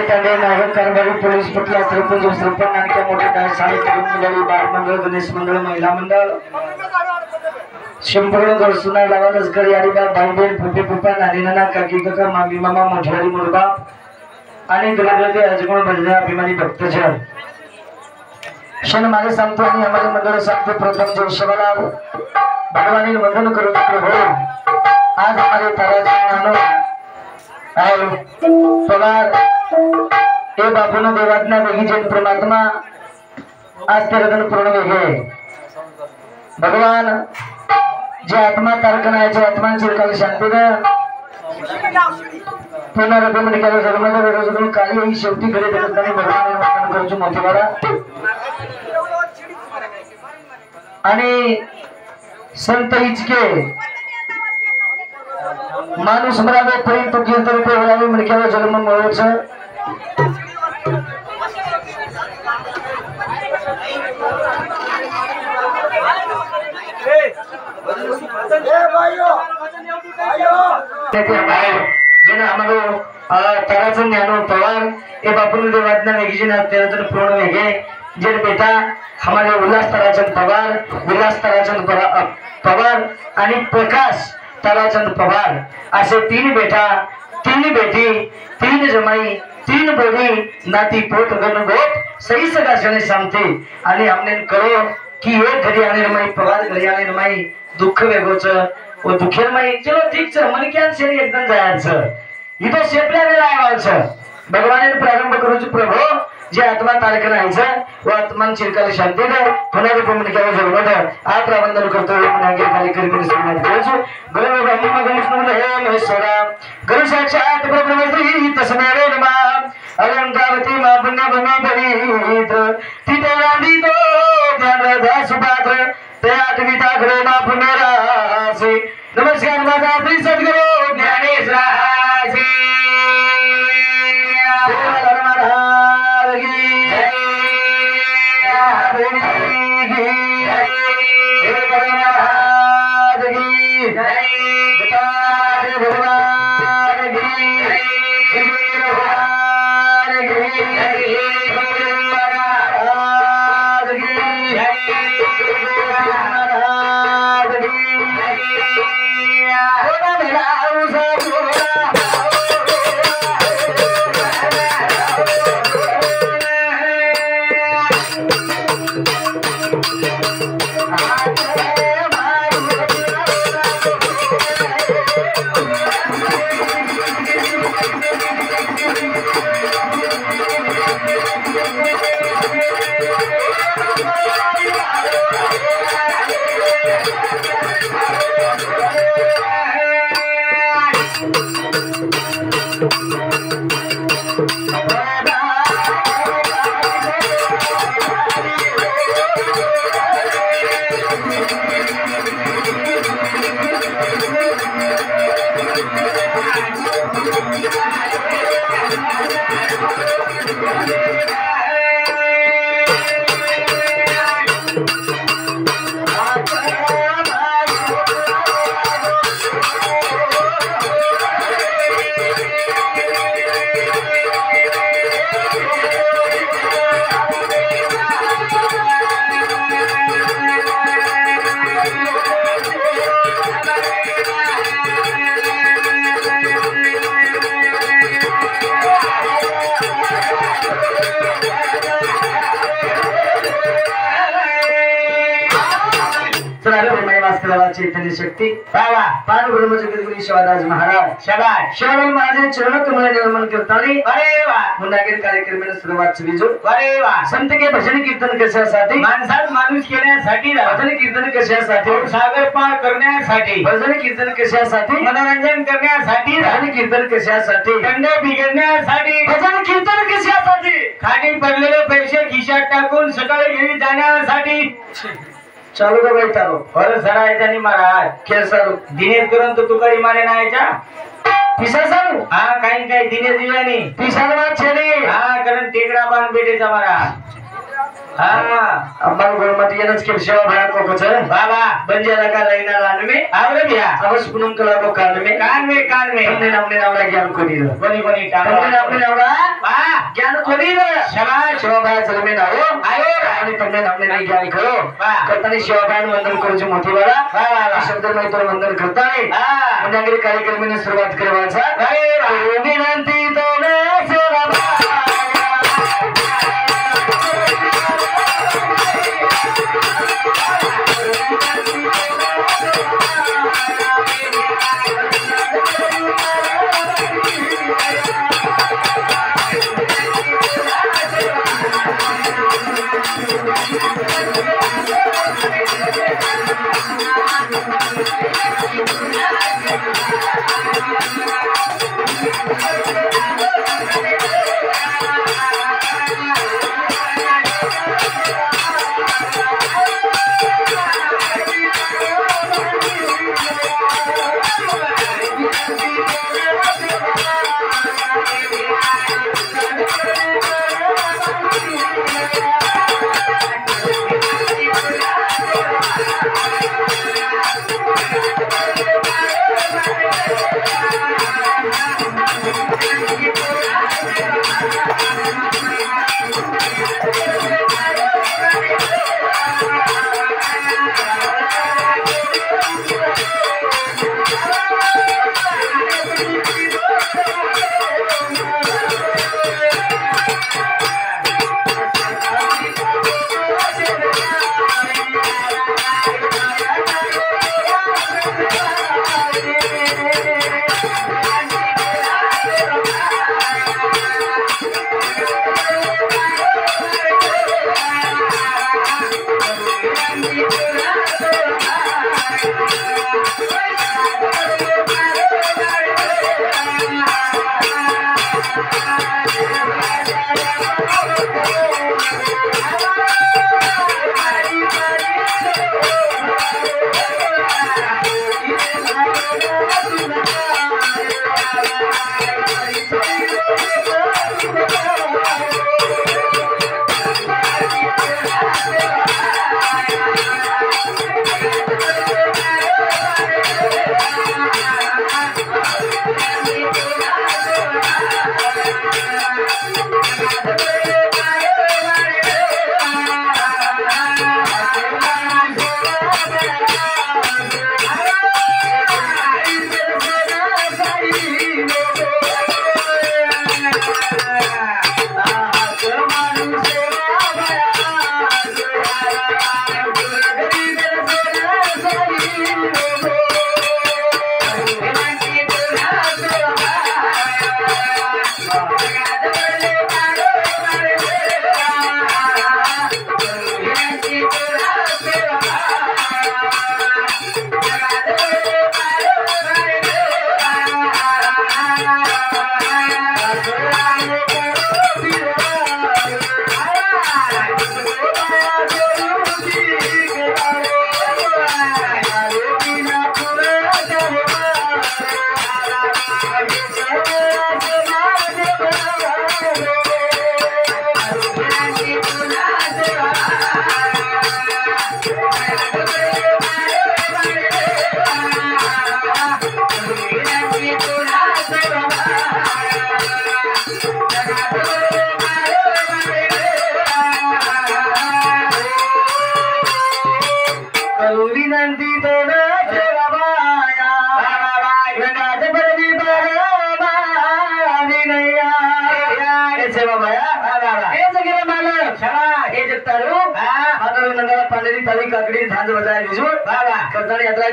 त्यांनी नागरिक कारभारी पोलीस पटला सरपंच सरपंच आणखी मोठे काय शाळेत तरुण मंडळी बाल मंडळ गणेश मंडळ महिला मंडळ संपूर्ण गरसुना लावा लष्कर यारीबा भाई बहीण फुफे फुफा नानी नाना काकी काका मामी मामा मोठवाडी मुलबाप आणि गणपती अजगुण भजने अभिमानी भक्तजन क्षण मागे सांगतो आणि हमारे मंडळ सांगतो प्रथम जय शिवलाल भगवान वंदन करो प्रभु आज हमारे ताराजी नानो पगार हे बापून देवातना वेगी जन परमात्मा आज ते रगन पूर्ण वेगे भगवान जे आत्मा तारकन आहे जे आत्मांची काल शांती द पुनरपम निकाल जन्मदा विरोजन काली ही शेवटी घरे देवताने भगवान वंदन करूची मोठीवाडा आणि संत इचके माणूस मरावे तरी तो कीर्तन पे होलावे मणक्याला जन्म मिळवच जेना आम्हाला ताराचं ज्ञानो पवार ए बापून देवातना वेगीजी ना तेरजन पूर्ण वेगे जेर बेटा हमारे उल्लास ताराचंद पवार विलास ताराचंद पवार आणि प्रकाश ताराचंद पवार असे तीन बेटा तीन बेटी तीन जमाई तीन बड़ी नाती पोट गण गोट सही सगा जने सांगते आणि हमने करो कि एक घरी आने माई पवार घरी आने माई दुःख वेगोच वो दुखेर माई चलो ठीक छ मन क्यान से एकदम जायचं इथं सेपल्या वेळा आवायचं भगवान प्रारंभ करूच प्रभु जे आत्मा तारक नाहीचं व आत्मान चिरकाल शांती दे पुन्हा रूपम निकाल जन्मद आ प्रबंधन करतो पुन्हा कार्यक्रम सुरुवात करायचो गुरु ब्रह्मा गणेश हे महेश्वरा गुरु साक्षात ब्रह्मश्री तस्मै नमः अलंकारती मा पुण्य भूमी पवित्र तिथे रांदी तो ध्यान राधा सुपात्र ते आठविता घरे मा पुण्यरासी नमस्कार माझा श्री सद्गुरु ज्ञानेश्वरासी चैतन्य शक्ती बाबा पार ब्रह्म जगद्गुरु शिवादास महाराज शाबाश शिवालाल महाराज चरण कमल निर्मल करतानी अरे वा मुंडागीर कार्यक्रमाने सुरुवात विजू अरे वा संत के भजन कीर्तन कशासाठी माणसात माणूस केल्यासाठी भजन कीर्तन कशासाठी सागर पार करण्यासाठी भजन कीर्तन कशासाठी मनोरंजन करण्यासाठी भजन कीर्तन कशासाठी कंडे बिघडण्यासाठी भजन कीर्तन कशासाठी खाली पडलेले पैसे खिशात टाकून सकाळी घरी जाण्यासाठी चालू का बाई चालू बरं सरायचा नि महाराज खेळ चालू दिनेश करून तो तुकारी मारे नायचा पिसा चालू हा काही काही दिनेश दिव्यानी पिसा छेले हा कारण टेकडा बांध बेटेचा महाराज अम्बाल गोरमती येनच के सेवा भया को कछ बाबा बंजारा का लाइना लान में आवरे बिया अवस पुनम कला को कान में हमने नावड़ा ज्ञान को दी कोनी हमने नावड़ा ज्ञान को दी शाबाश सेवा भया चल में ना हो आयो आणि तुमने नावने नाही ज्ञान करो करतानी सेवा भया वंदन करू जो मोठी वाला शब्द में तो वंदन करता है म्हणजे कार्यक्रम में सुरुवात करवाचा अरे विनंती तो सेवा भया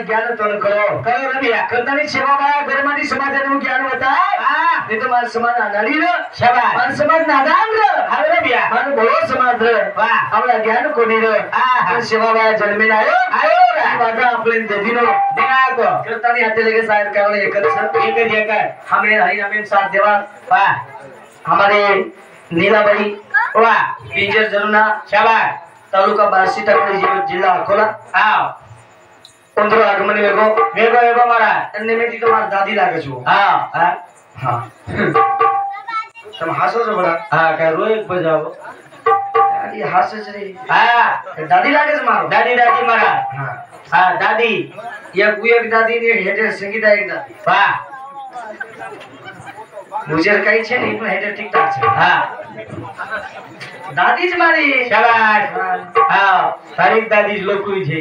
ज्ञान तो करो रबिया करतानी सेवा बाया गरमानी समाजाने ज्ञान बताय नहीं तो मान समाज नाडी र सेवा मान समाज नादान र हाव रबिया मान बोलो समाज र वाह हमरा ज्ञान कोनी र सेवा बाया जन्मिन आयो र बाजा आपले देदिनो दिनाको करतानी हाते लगे शायद कारण एक हमने हमें साथ देवा वाह हमारे नीलाबाई वाह पिंजर जरुना सेवा तालुका बार्शी टाकळी जिल्हा अकोला हां 15 आगमनी वेगो मारा अन्य में तो मार दादी लागे छु हां तुम हंसो जो बड़ा हां का रोए बजाओ अरे हासच रे हा दादी लागेच मारो दादी दादी मारा हा हा दादी एक दादी ने एक हेडर संगीत आहे दादी वाह गुजर काही છે ને પણ હેડર ઠીક ઠાક છે હા દાદી જ મારી શાબાશ હા તારી દાદી જ લોકોઈ છે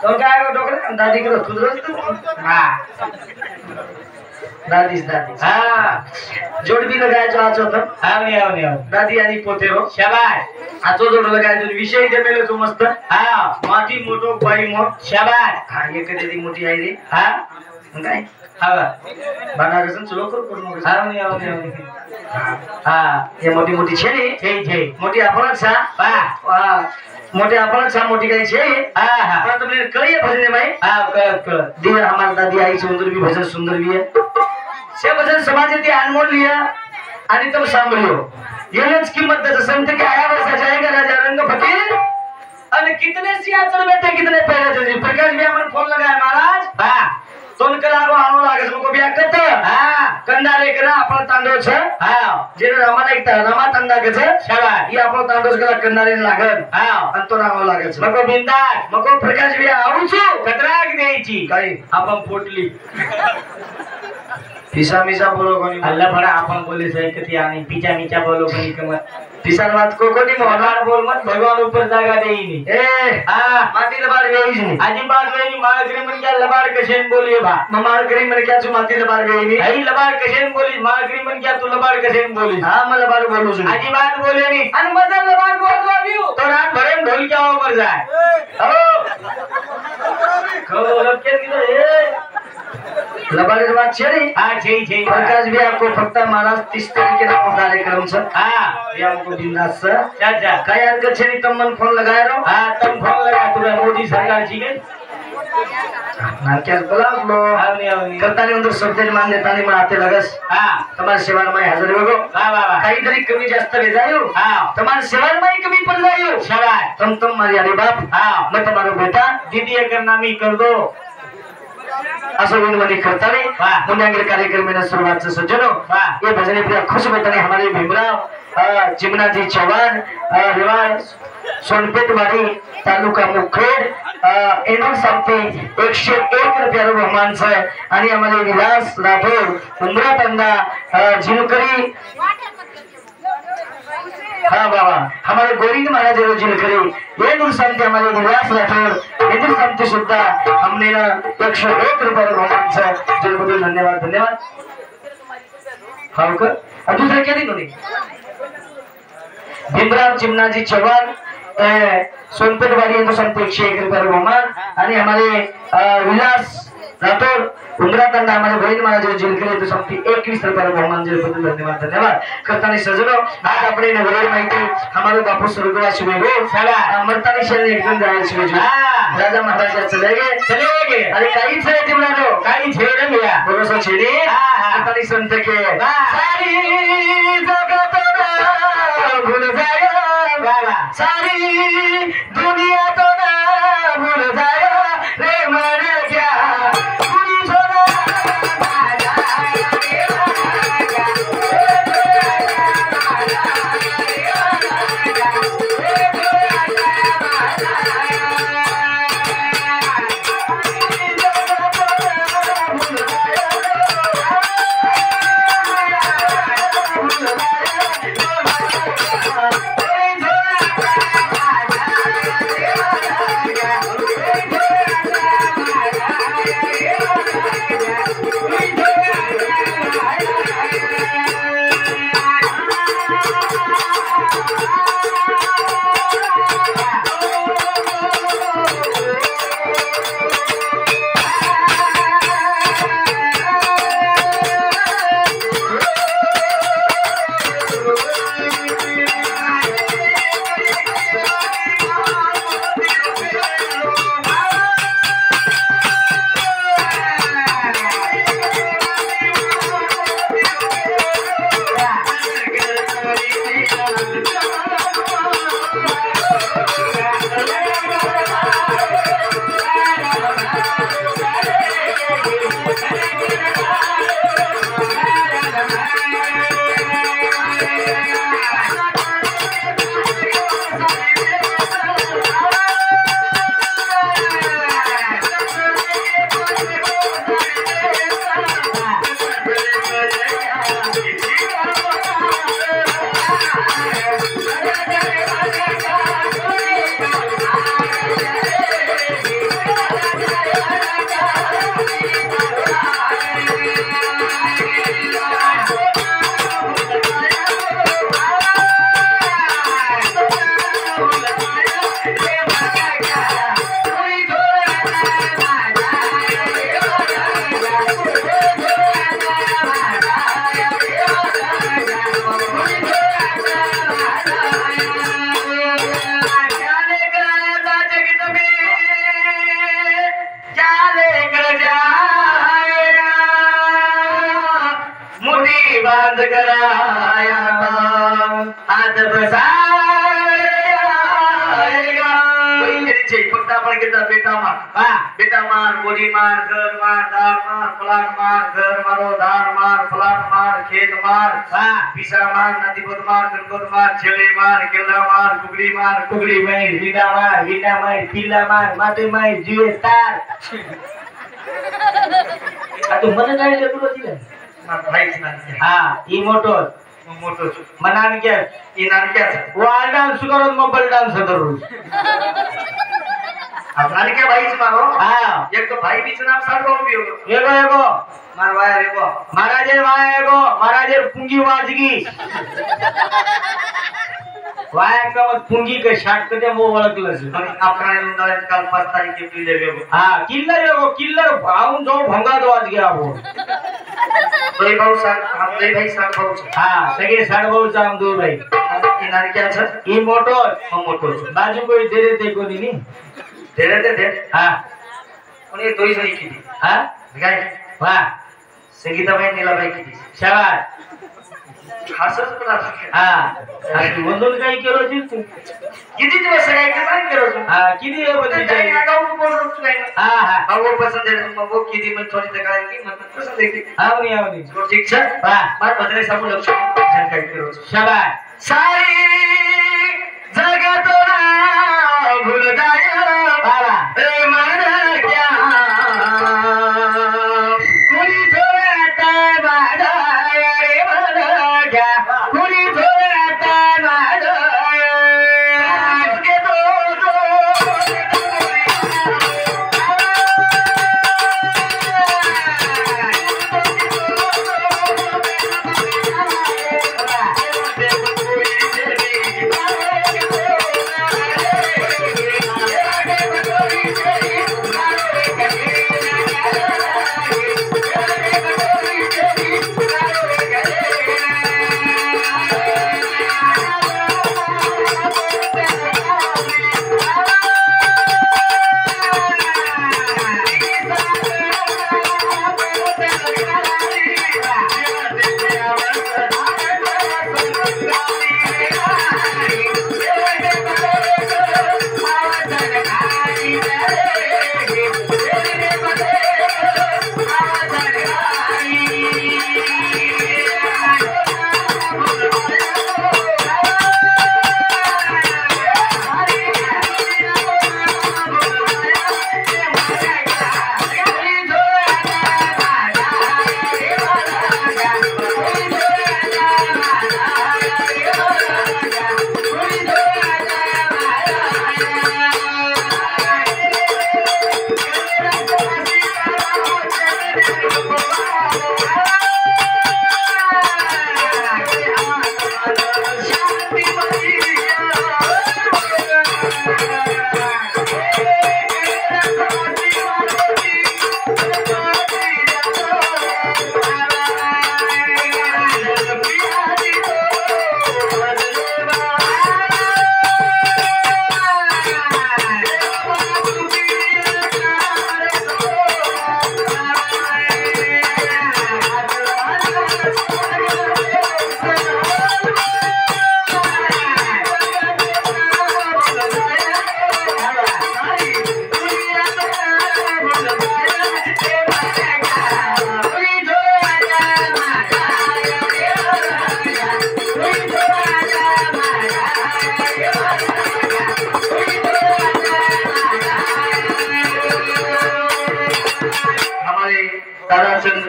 તો કે આવ્યો ડોકરા દાદી કરો ખુદરો જ તું હા દાદી હા જોડ બી લગાય છો આચો તો આવને આવને આવ દાદી આની પોતેરો શાબાશ આચો જોડ લગાય તો વિષય દેમેલો તું મસ્ત હા માટી મોટો ભાઈ મો શાબાશ હા એક દેદી મોટી આવી રે હા કાઈ હા બાનાગસન ચલો કરું આવને આવને આવને હા એ મોટી મોટી છે ને છે મોટી આપણ છે વાહ વાહ મોટી આપણ છે મોટી કઈ છે હા હા પણ તમને કહીએ ભજન ભાઈ હા કર दिया हमारी दादी आई सुंदर भी भजन सुंदर भी है से भजन समाजातील अनमोल लिया आणि तुम सांभळियो येनेच किंमत त्याचं संत की आया बसा जाएगा राजा रंग फकीर आणि कितने सियाचर बैठे कितने पहले थे प्रकाश भी हमने फोन लगाया महाराज वाह तोन कलागो आणो लागे तुमको बिया करत हा कंडारे करा आपण तांडव छ हा जे रमा ऐकता रमा तांडा के छ शाबाश ये आपण तांडव करा कंडारे लागन हा आणि तो नाव लागे छ मको बिंदास मको प्रकाश भी आऊ छु कतराक द्यायची काही आपण फोटली पिसा मिसा बोलो कोणी अल्लाह बड़ा आपण बोले सही कथी आनी पीछा मीचा बोलो कोनी कमत पिसार बात को कोणी भगवान बोल मत भगवान ऊपर जागा देईनी ए हां माती लबाड वेईस नी आजी बात वेईनी माळकरी मन क्या लबाड कशेन बोलिए बा ममाळ करी मन क्या तू माती लबाड वेईनी आई लबाड कशेन बोली माळकरी मन क्या तू लबाड कशेन बोली हां मला लबाड बोलू छु आजी बात बोले नी आणि मजा लबाड बोलतो आवियो तो रात भरे ढोल क्या ऊपर जाए हो खबर लब के किलो ए लबाड बात छे रे हां छे प्रकाश भी आपको फक्त महाराज 30 तारीख के कार्यक्रम छ हां ये हमको बिंदास छ चाचा काय हरकत छे नी तमन फोन लगाय रो हां तुम फोन लगा तुरा मोदी सरकार जी के नाक्यास बोलावलो आवनी करतानी नंतर शब्द मान देतानी मग आते लगस हां તમારા સેવામાં હાજર હોગો वाह કાઈતરી કમી જાસ્ત રહી જાયો हां તમારા સેવામાં કમી પડ જાયો शाबाश તમ મારી આલી બાપ हां मैं તમારો બેટા दीदी अगर नामी कर दो असं विनवणी करतानी वाह. मुंड्यांगल कार्यक्रम में शुरुआत से सज्जनो वाह. ये भजन प्रिय खुश बेतने हमारे भीमराव चिमनाजी चौहान रेवाड़ सोनपेटवाड़ी तालुका मुखेड एनोल सामते 101 रुपया बहुमान से आणि हमारे विलास राठोड उमरा तंदा जिनकरी हाँ बाबा हमारे गोविंद महाराज जिनकरी ये दूर सामते हमारे विलास राठोड ये दूर सामते सुद्धा हमने ना 101 रुपया बहुमान से जिनबद्दल धन्यवाद हाँ का दूसरा क्या दिन भीमराव चिमनाजी चौहान सोनपेटवाड़ी यांचं संत 101 रुपया बहुमान आणि हमारे विलास राठोड उमरा तंडा हमारे गोविंद महाराज जिनकरी तो संत 21 रुपया बहुमान जिनबद्दल धन्यवाद करतानी सजनो आज આપણે નવરે માહિતી हमारे बापू स्वर्गवासी वेगो चला अमरतानी शरण एकदम जायचे वेगो राजा महाराज चले गए अरे काही छे जीवनानो काही छे रे भैया भरोसा छे रे करतानी संत के सारी जगत ना भूल जायो बाबा सारी दुनिया तो ना भूल जायो रे मर गया पूरी छोड़ा कराया आज बसायगा फक्त आपण घेता बेटा मार गोली मार घर मार दार मार फलाट मार घर मारो दार मार फलाट मार खेत मार पिसा मार नदीपत मार गणपत मार छेड़े मार केला मार कुगड़ी मार हीरा मार किल्ला मार माते मार जीवे तार आता मन काय लेकरू दिलं भाईच ना हा ई मोठो मनान क्या ई नानक्याच वाल डान्स करत मोबाईल डान्स दररोज आपल्याला क्या भाईच मारो हा एक तो भाई बीच नाम साथ को भी होगा एगो मार वाया रेको महाराजे पुंगी वाजगी वाया का मग पुंगी के शाट कटे वो ओळखलं आपल्या काल 5 तारीख के किल्ले वेगो हा किल्लर भाऊन जो भंगा दो आज गया वो दोई भाऊ साथ हम दोई भाई साथ भाऊ हा सगळे साड भाऊ जाम दो भाई ई नानक्याच ई मोठो मोठो बाजू कोई देरे ते कोणी नी दे हा पण ये दोई जणी किती हा काय वाह संगीताबाई नीलाबाई किती शाबास खासच पण हा आणि वंदन काय केलं जी तू किती दिवस काय काय केलं तू हा किती आहे बच्ची काय गाव बोल तू काय हा वो पसंद है मग वो किती मन थोड़ी तक की मन पसंद है की आवनी तो ठीक है वाह मार बदले सब लक्ष जानकारी करो शाबास सारी जगतो ना भूल गया बाबा ए मन क्या कोणी थोडा बाडा रे मन क्या कोणी थोडा बाडा के दो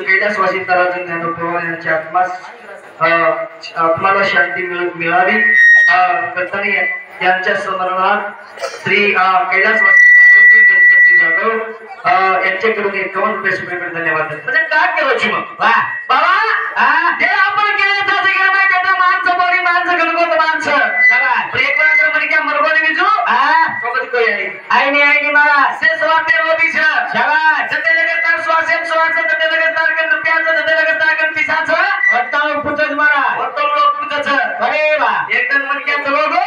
कैलासवासी ताराचंद ज्ञानोबा यांच्या आत्माला शांती मिळावी करताना यांच्या स्मरणार्थ श्री कैलासवासी पार्वती गणपती जाधव यांच्याकडून 51 रुपये धन्यवाद. म्हणजे काय केलं छी मग बाबा जे आपण केले त्याचे केलं माहिती बेटा माणसं बोली माणसं गणगोत माणसं शाबास एक बार जर म्हणे क्या मरगोने बिजू सोबत कोई आई मारा से स्वाते रोबी शाबास जते लगे तार स्वासेम स्वासे जते लगे तार के रुपयाच जते लगे तार के पिसाच वर्तन पुचज मारा वर्तन लोक पुचज अरे वाह एकदम मन क्या लोगो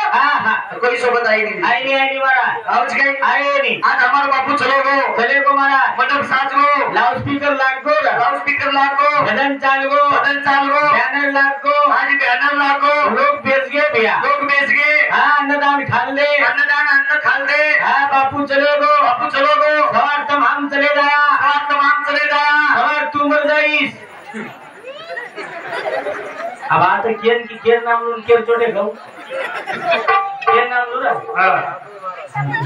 कोई सोबत आई नहीं आई नहीं महाराज आज गए आए नहीं आज हमारे बापू चलो गो चले को महाराज मंडप साज गो लाउड स्पीकर लागो लाउड स्पीकर लागो भजन चाल गो बैनर लागो आज बैनर लागो लोग बेच गए भैया लोग बेच गए हाँ अन्नदान खाल ले अन्न खाल दे हाँ बापू चले गो सवार तमाम चले जाया सवार तू मर जाईस अब आता केर नाम लून केर चोटे खाऊ केर नाम लू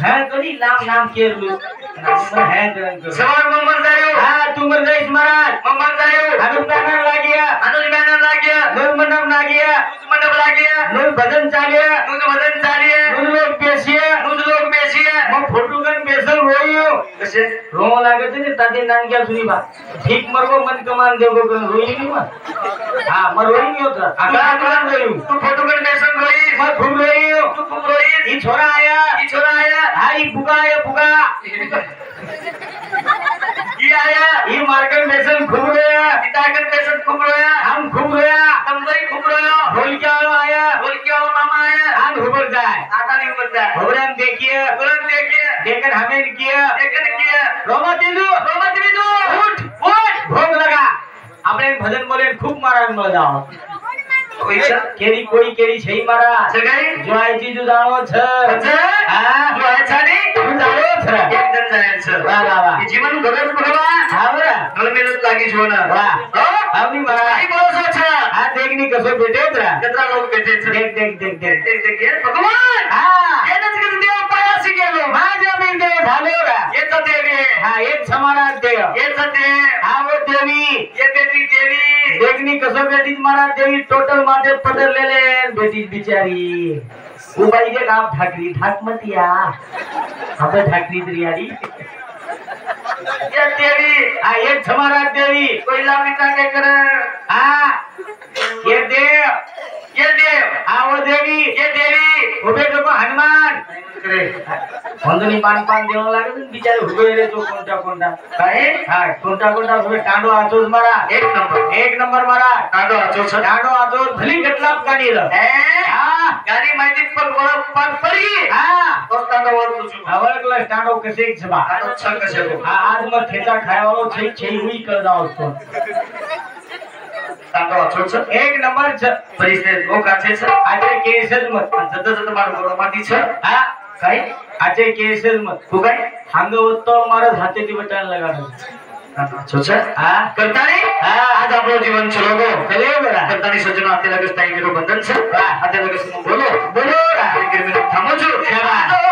है कधी नाम केर लू है सवार मम्मर जायो हाँ तू मर जाईस महाराज मम्मर जायो अनुज बैनर लागिया लोग मंडप लागिया लोग भजन चालिया लोग लोग बेसिया मैं फोटो गन बेसल रोइयो कसे रो लागे छे ने ताते नान क्या सुनी बा ठीक मरगो मन कमान देगो कन रोई नहीं मा हां मैं रोई नहीं होता आका कमान रोई तू फोटो गन बेसल रोई मैं खूब रोई तू खूब रोई ई छोरा आया हाई बुगा ये आया ई मार्केट बेसन खूब रोया पितागन बेसल खूब रोया हम खूब रोया तुम भाई खूब रोयो बोल क्या आया बोल क्या मामा आया हम ऊपर जाए आता नहीं ऊपर जाए भगवान देखिए देखकर हमें किया रोमा तेजू उठ भोग लगा अपने भजन बोले खूब महाराज मर जाओ केरी कोई केरी छई महाराज जो आई चीज जानो छ हां जो आहे छाडी तू जानो छ एक जण जायचं वाह जीवन गरज भगवान हां बरा गळमेलच लागी छो ना वाह हमनी महाराज काही भरोसा छ हां देखनी कसो भेटे तरा केतरा लोक भेटे छ देख ये भगवान हां येनच कधी देव पायासी गेलो माझ्या मी देव झालो रा येच देवी हां एक समाना देव येच देव हां वो देवी ये बेटी देवी देखनी कसो बेटी महाराज देवी टोटल माथे पदरलेले बेटी बिचारी उबाई के नाम ढाक मत या अबे ढाकरी त्रियारी ये देवी आ एक समारा देवी कोई लाविता के कर हां ये देव हां वो देवी ये देवी उबे देखो हनुमान करे बंधनी पान देव लागे बिचारे हुबे रे जो कोंटा काय हां कोंटा हुबे कांडो आचोस मारा एक नंबर मारा कांडो आचोस भली गटलाप काढी र हां गाडी माहिती पर पडी हां तो कांडो वर तुझू आवळकला कांडो कसे छबा कांडो छल कसे हां आज मग ठेचा खायवालो छई हुई कर दाओ तो कांडो आचोस एक नंबर छ परिसे ओ काचे छ आजे केसेस मत जत मार गोरमाटी छ हां काय आजे केसेस मत तू काय हांग उत्तो मारा हातेती बटन लगाडो सोच हां करतानी आज आपलो जीवन चलो गो चले बरा करतानी सजना आते लगे टाइम मेरो बंधन छ आते लगे सुनो बोलो गिरमिन थामो छु